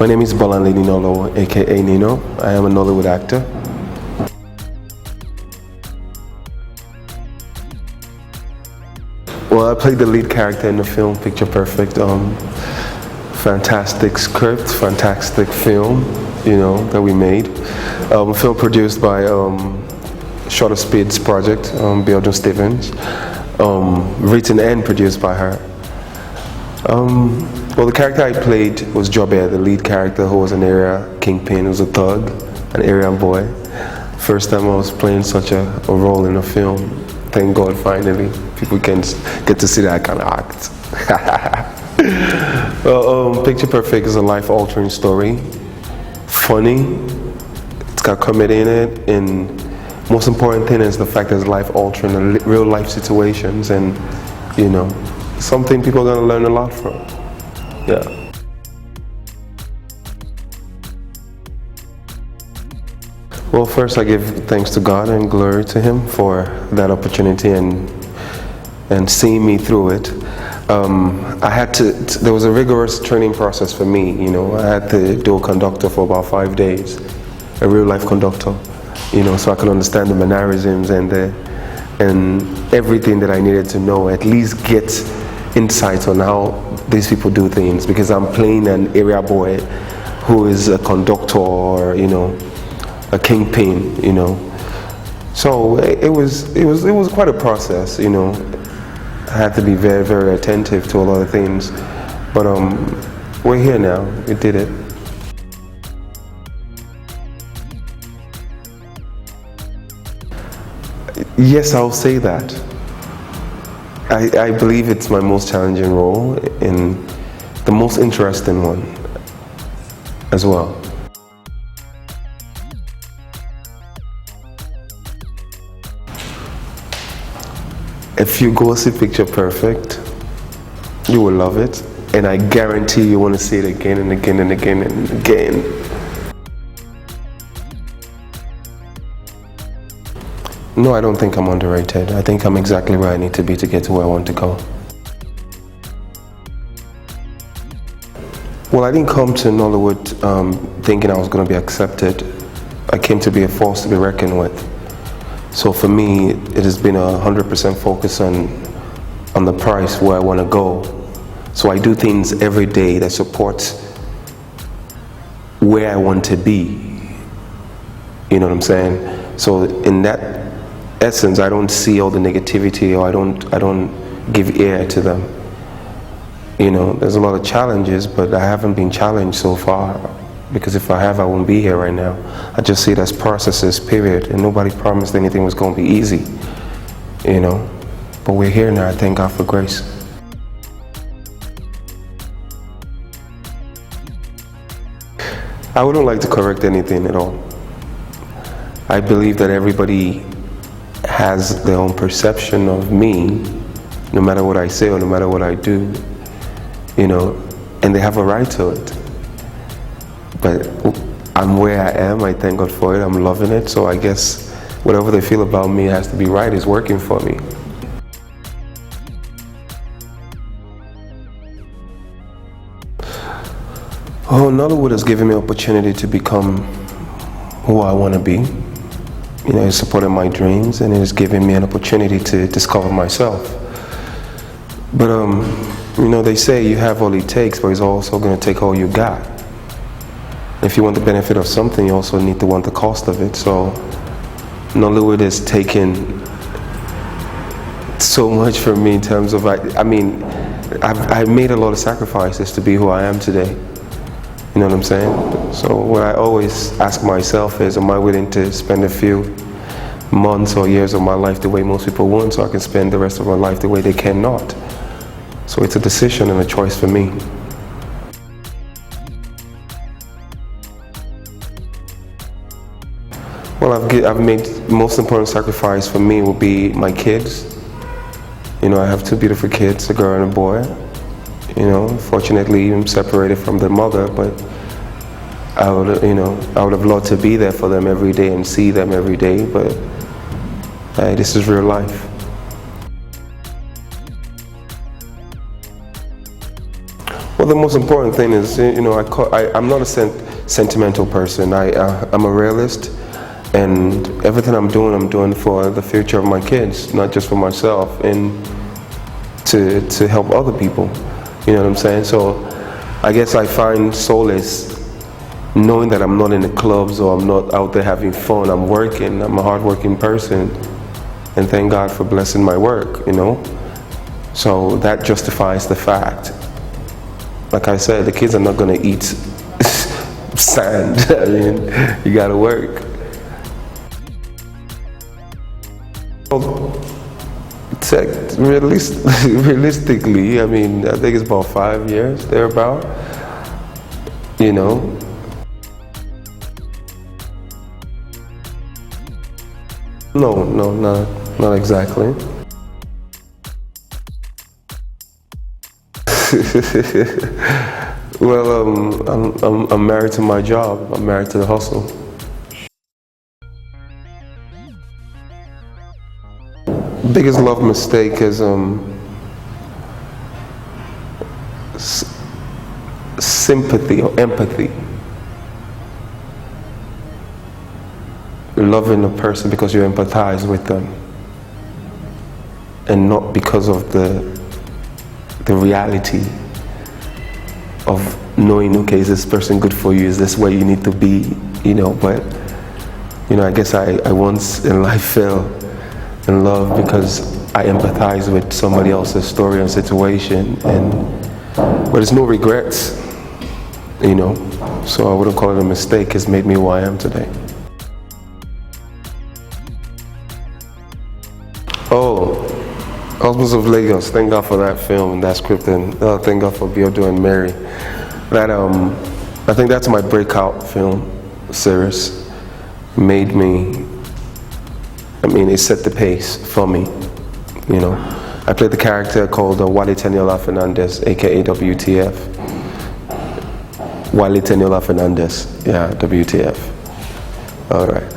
My name is Bolanle Ninalowo, aka Nino. I am a Nollywood actor. Well, I played the lead character in the film Picture Perfect. Fantastic script, fantastic film, that we made. Film produced by Shorter Speeds Project, Belgian Stevens. Written and produced by her. Well, the character I played was Jobe, the lead character, who was an area kingpin, who was a thug, an area boy. First time I was playing such a role in a film. Thank God, finally, people can get to see that kind of act. Well, Picture Perfect is a life-altering story. Funny, it's got comedy in it, and most important thing is the fact that it's life-altering, real-life situations, and something people are going to learn a lot from. Yeah. Well, first I give thanks to God and glory to Him for that opportunity and seeing me through it. There was a rigorous training process for me, I had to do a conductor for about 5 days, a real life conductor, so I could understand the mannerisms and everything that I needed to know, at least get insights on how these people do things, because I'm playing an area boy who is a conductor or, a kingpin, So it was quite a process, I had to be very, very attentive to a lot of things, but we're here now. We did it. Yes, I'll say that. I believe it's my most challenging role and the most interesting one as well. If you go see Picture Perfect, you will love it, and I guarantee you want to see it again and again and again and again. No, I don't think I'm underrated. I think I'm exactly where I need to be to get to where I want to go. Well, I didn't come to Nollywood thinking I was going to be accepted. I came to be a force to be reckoned with. So for me, it has been 100% focus on the price, where I want to go. So I do things every day that supports where I want to be. You know what I'm saying? So in that essence, I don't see all the negativity, or I don't give ear to them. There's a lot of challenges, but I haven't been challenged so far, because if I have, I wouldn't be here right now. I just see it as processes, period, and nobody promised anything was going to be easy, but we're here now. I thank God for grace. I wouldn't like to correct anything at all. I believe that everybody has their own perception of me, no matter what I say or no matter what I do, and they have a right to it. But I'm where I am. I thank God for it. I'm loving it. So I guess whatever they feel about me has to be right. It's working for me. Oh, Nollywood has given me opportunity to become who I want to be. It's supported my dreams, and it has given me an opportunity to discover myself. But they say you have all it takes, but it's also going to take all you got. If you want the benefit of something, you also need to want the cost of it. So Nollywood has taken so much from me in terms of, I've made a lot of sacrifices to be who I am today. You know what I'm saying? So what I always ask myself is, am I willing to spend a few months or years of my life the way most people want, so I can spend the rest of my life the way they cannot? So it's a decision and a choice for me. Well, I've made most important sacrifice for me will be my kids. I have 2 beautiful kids, a girl and a boy. Fortunately, I'm separated from their mother, but I would have loved to be there for them every day and see them every day. But this is real life. Well, the most important thing is, I'm not a sentimental person. I'm a realist, and everything I'm doing for the future of my kids, not just for myself, and to help other people. You know what I'm saying? So I guess I find solace knowing that I'm not in the clubs or I'm not out there having fun. I'm working. I'm a hardworking person, and thank God for blessing my work, So that justifies the fact. Like I said, the kids are not going to eat sand. I mean, you got to work. Realistically, I mean, I think it's about 5 years, thereabout. No, not exactly. Well, I'm married to my job. I'm married to the hustle. Biggest love mistake is sympathy or empathy. Loving a person because you empathize with them, and not because of the reality of knowing, okay, is this person good for you? Is this where you need to be? But I guess I once in life fell in love because I empathize with somebody else's story and situation, but there's no regrets, so I wouldn't call it a mistake. It's made me who I am today. Oh, Husbands of Lagos, thank God for that film and that script, and thank God for Biodo and Mary. I think that's my breakout film series. It set the pace for me, I played the character called Wale Teniola Fernandez, aka WTF. Wale Teniola Fernandez, yeah, WTF. All right.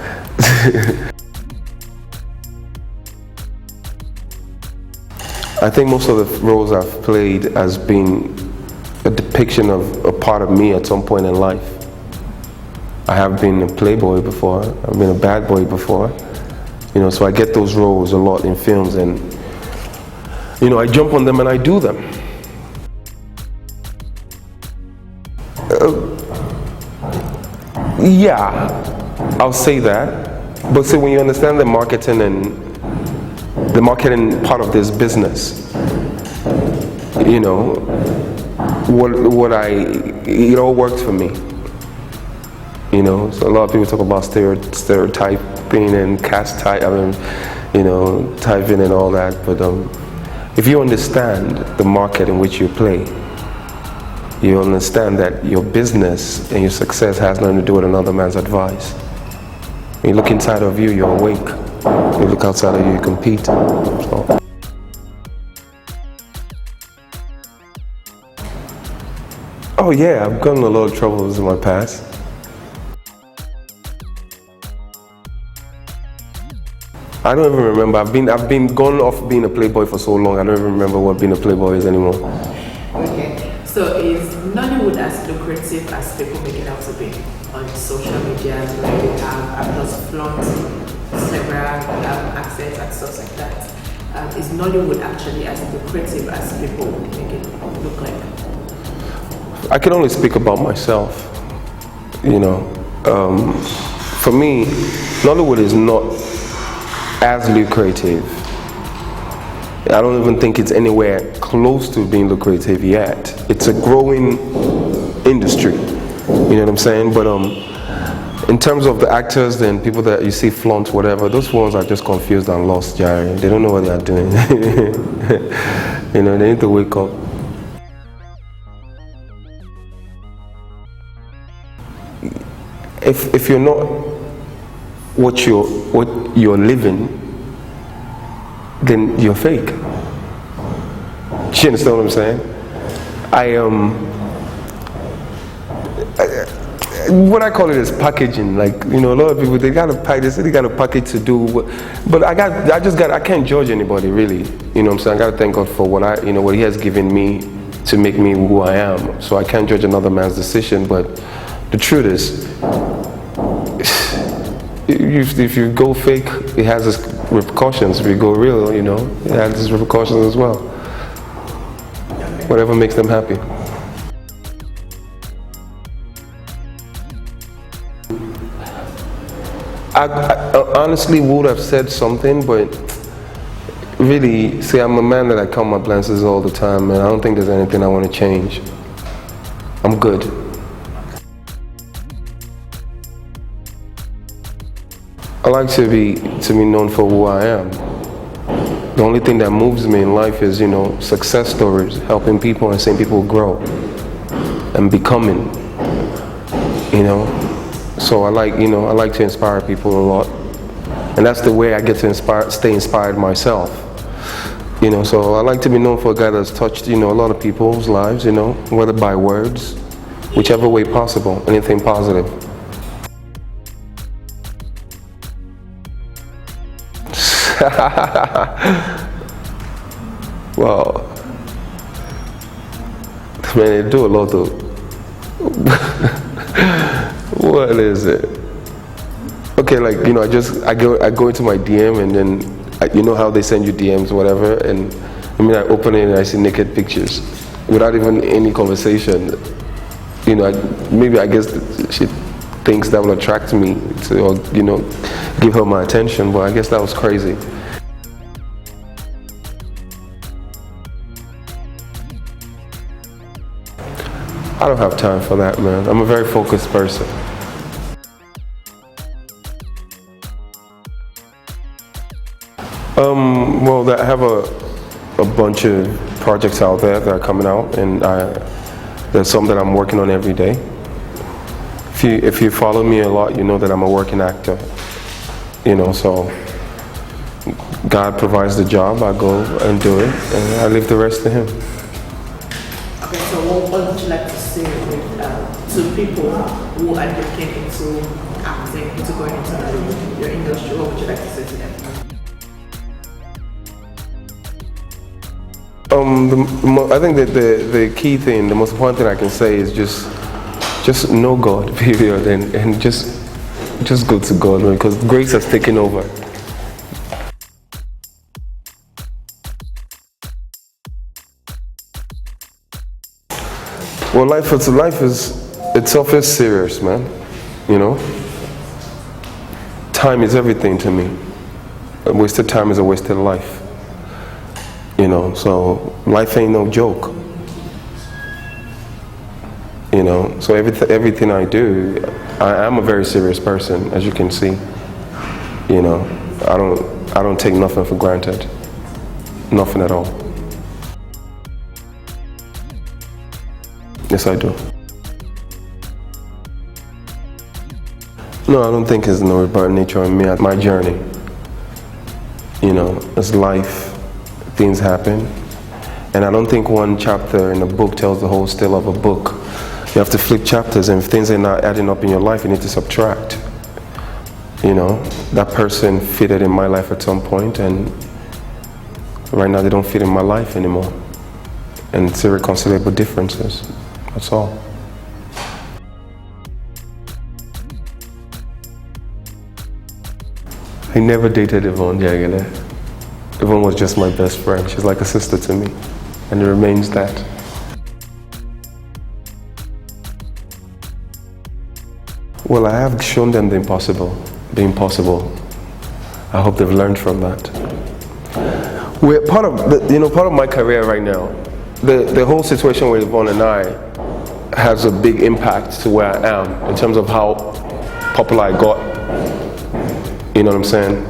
I think most of the roles I've played has been a depiction of a part of me at some point in life. I have been a playboy before, I've been a bad boy before, so I get those roles a lot in films, and I jump on them and I do them. Yeah, I'll say that. But see, when you understand the marketing part of this business, it all works for me. So a lot of people talk about stereotyping and typing and all that, but if you understand the market in which you play, you understand that your business and your success has nothing to do with another man's advice. When you look inside of you, you're awake. When you look outside of you, you compete. So. Oh yeah, I've gotten in a lot of troubles in my past. I don't even remember. I've been gone off being a playboy for so long. I don't even remember what being a playboy is anymore. Okay, so is Nollywood as lucrative as people make it out to be on social media, where you have actors flaunt several access and stuff like that? Is Nollywood actually as lucrative as people make it look like? I can only speak about myself. For me, Nollywood is not as lucrative. I don't even think it's anywhere close to being lucrative yet. It's a growing industry, you know what I'm saying? But in terms of the actors and people that you see flaunt whatever, those ones are just confused and lost, Jerry. They don't know what they are doing. They need to wake up. If you're not what you're living, then you're fake. Do you understand what I'm saying? What I call it is packaging. Like, a lot of people, they got a package to do, but I can't judge anybody really. You know what I'm saying? I got to thank God for what He has given me to make me who I am. So I can't judge another man's decision, but the truth is, if you go fake, it has its repercussions. If you go real, you know, it has its repercussions as well. Whatever makes them happy. I honestly would have said something, but really, see, I'm a man that I count my blessings all the time, and I don't think there's anything I want to change. I'm good. I like to be known for who I am. The only thing that moves me in life is, you know, success stories, helping people and seeing people grow and becoming, you know. So I like to inspire people a lot, and that's the way I get to stay inspired myself. You know, so I like to be known for a guy that's touched, you know, a lot of people's lives, you know, whether by words, whichever way possible, anything positive. Well, man, they do a lot of. What is it? Okay, like, you know, I go into my DM, and then you know how they send you DMs, whatever, and I mean, I open it and I see naked pictures without even any conversation. You know, maybe I guess she thinks that will attract me to, or, you know, give her my attention, but I guess that was crazy. I don't have time for that, man. I'm a very focused person. Well, I have a bunch of projects out there that are coming out, and there's some that I'm working on every day. If you follow me a lot, you know that I'm a working actor. You know, so God provides the job, I go and do it, and I leave the rest to Him. Okay, so what would you like to say to people who are looking into acting, into going into your industry? What would you like to say to them? I think that the key thing, the most important thing I can say is just know God, period, and just go to God, because grace has taken over. Well, life itself is serious, man. You know, time is everything to me. A wasted time is a wasted life. You know, so life ain't no joke. You know, so everything I do, I am a very serious person, as you can see. You know, I don't take nothing for granted, nothing at all. Yes, I do. No, I don't think it's no about nature on me. My journey. You know, it's life. Things happen, and I don't think one chapter in a book tells the whole story of a book. You have to flip chapters, and if things are not adding up in your life, you need to subtract. You know, that person fitted in my life at some point, and right now they don't fit in my life anymore, and it's irreconcilable differences. That's all. I never dated Yvonne Jegede. Yvonne was just my best friend. She's like a sister to me, and it remains that. Well, I have shown them the impossible. I hope they've learned from that. We're part of my career right now. The whole situation with Yvonne and I has a big impact to where I am in terms of how popular I got. You know what I'm saying?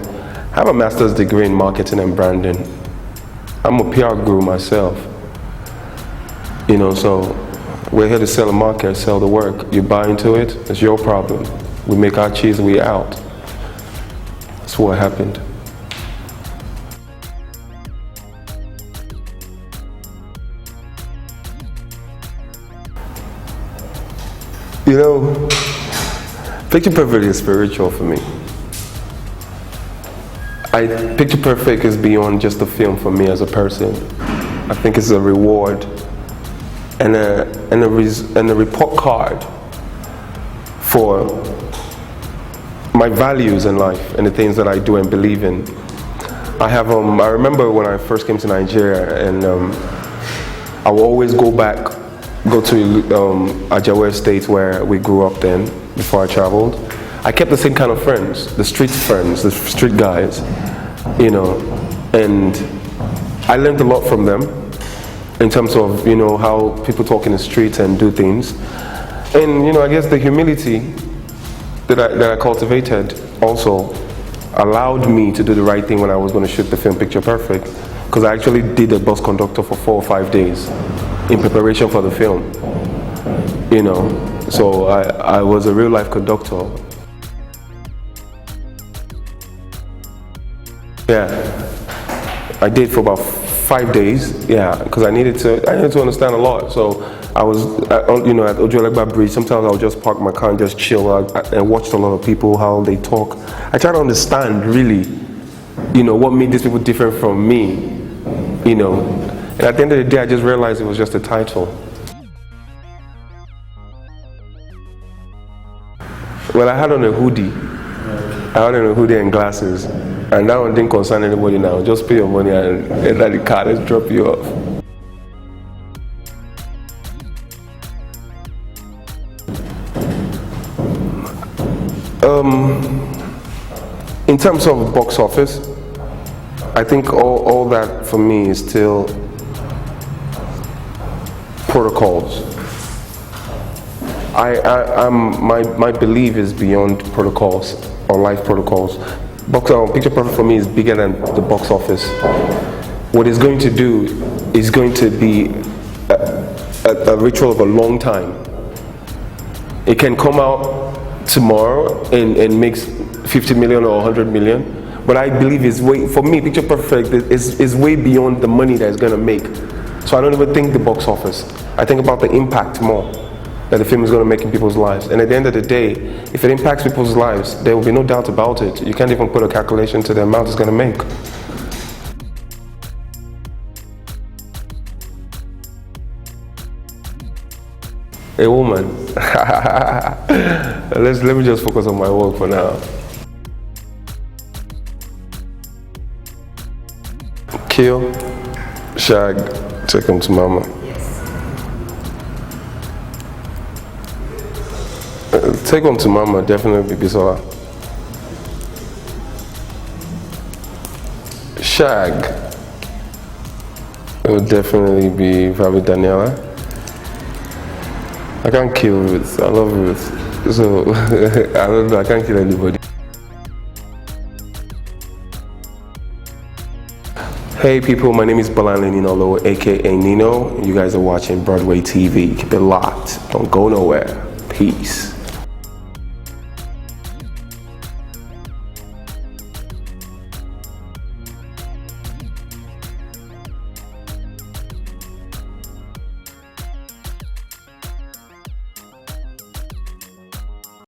I have a master's degree in marketing and branding. I'm a PR guru myself. You know, so we're here to sell the market, sell the work. You buy into it, it's your problem. We make our cheese, we out. That's what happened. You know, Picture Perfect is spiritual for me. Picture Perfect is beyond just a film for me as a person. I think it's a reward and a report card for my values in life and the things that I do and believe in. I remember when I first came to Nigeria, and I will always go to Ajawa State where we grew up then, before I traveled. I kept the same kind of friends, the street guys, you know, and I learned a lot from them in terms of, you know, how people talk in the streets and do things. And, you know, I guess the humility that I cultivated also allowed me to do the right thing when I was going to shoot the film Picture Perfect, because I actually did a bus conductor for 4 or 5 days in preparation for the film, you know. So I was a real life conductor. Yeah, I did for about 5 days, yeah, because I needed to understand a lot. So I was, you know, at Ojuelegba Bridge, sometimes I would just park my car and just chill and watch a lot of people, how they talk. I try to understand really, you know, what made these people different from me, you know. And at the end of the day, I just realized it was just a title. Well, I had on a hoodie. I had on a hoodie and glasses. And that one didn't concern anybody now. Just pay your money and enter the car, let's drop you off. In terms of box office, I think all that for me is still protocols. My belief is beyond protocols or life protocols. Picture Perfect for me is bigger than the box office. What it's going to do is going to be a ritual of a long time. It can come out tomorrow and makes 50 million or 100 million, but I believe for me, Picture Perfect is way beyond the money that it's going to make. So I don't even think the box office. I think about the impact more that the film is going to make in people's lives. And at the end of the day, if it impacts people's lives, there will be no doubt about it. You can't even put a calculation to the amount it's going to make. A woman. Let me just focus on my work for now. Kill, shag, take him to mama. Take him to mama, definitely Bisola. Shag, it would definitely be probably Daniela. I can't kill Ruth, I love Ruth. So, I don't know, I can't kill anybody. Hey people, my name is Bolane Ninalowo, aka Nino. You guys are watching Broadway TV. Keep it locked, don't go nowhere. Peace.